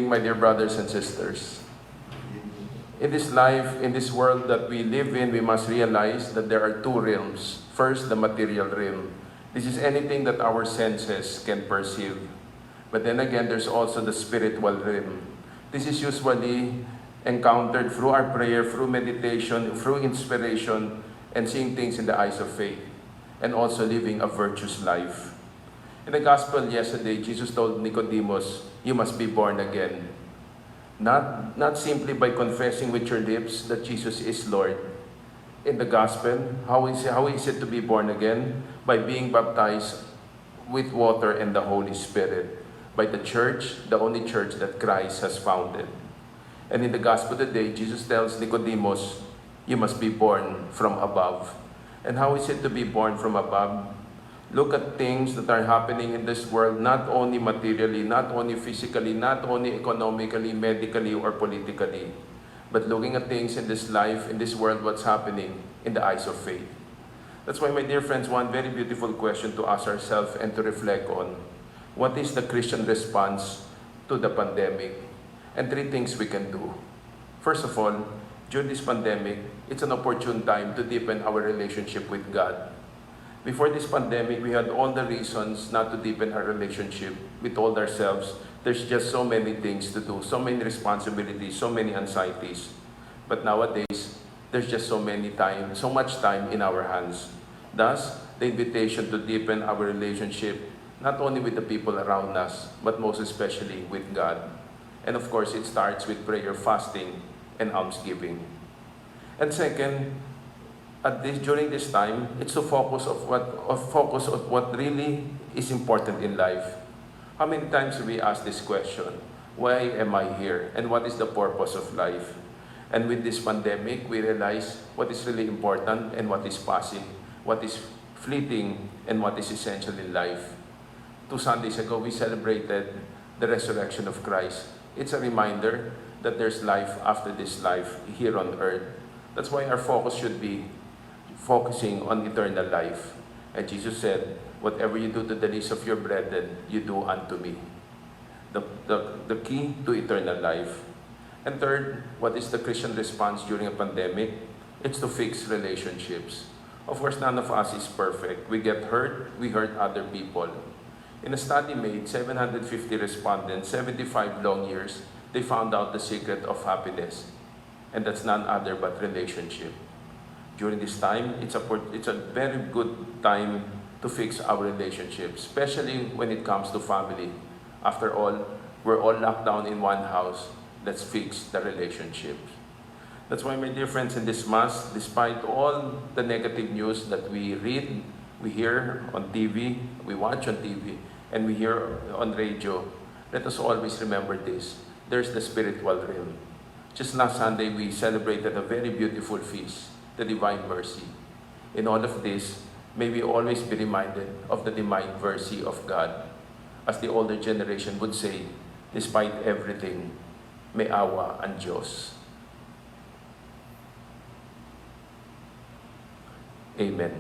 thing, my dear brothers and sisters. In this life, in this world that we live in, we must realize that there are two realms. First, the material realm. This is anything that our senses can perceive. But then again, there's also the spiritual realm. This is usually encountered through our prayer, through meditation, through inspiration, and seeing things in the eyes of faith, and also living a virtuous life. In the gospel yesterday, Jesus told Nicodemus, you must be born again. Not simply by confessing with your lips that Jesus is Lord. In the gospel, how is it to be born again? By being baptized with water and the Holy Spirit, by the church, the only church that Christ has founded. And in the gospel today, Jesus tells Nicodemus, you must be born from above. And how is it to be born from above? Look at things that are happening in this world, not only materially, not only physically, not only economically, medically, or politically, but looking at things in this life, in this world, what's happening in the eyes of faith. That's why, my dear friends, one very beautiful question to ask ourselves and to reflect on. What is the Christian response to the pandemic? And three things we can do. First of all, during this pandemic, it's an opportune time to deepen our relationship with God. Before this pandemic, we had all the reasons not to deepen our relationship. We told ourselves, there's just so many things to do, so many responsibilities, so many anxieties. But nowadays, there's just so much time in our hands. Thus, the invitation to deepen our relationship, not only with the people around us, but most especially with God. And of course, it starts with prayer, fasting, and almsgiving. And second, during this time, it's to focus on what really is important in life. How many times we ask this question? Why am I here? And what is the purpose of life? And with this pandemic, we realize what is really important and what is passing, what is fleeting and what is essential in life. 2 Sundays ago, we celebrated the resurrection of Christ. It's a reminder that there's life after this life here on earth. That's why our focus should be focusing on eternal life. And Jesus said, whatever you do to the least of your brethren, you do unto me. The key to eternal life. And third, what is the Christian response during a pandemic? It's to fix relationships. Of course, none of us is perfect. We get hurt, we hurt other people. In a study made, 750 respondents, 75 long years, they found out the secret of happiness. And that's none other but relationship. During this time, it's a very good time to fix our relationships, especially when it comes to family. After all, we're all locked down in one house. Let's fix the relationships. That's why, my dear friends, in this Mass, despite all the negative news that we read, we hear on TV, we watch on TV, and we hear on radio, let us always remember this. There's the spiritual realm. Just last Sunday, we celebrated a very beautiful feast, the Divine Mercy. In all of this, may we always be reminded of the divine mercy of God. As the older generation would say, despite everything, may awa ang Diyos. Amen.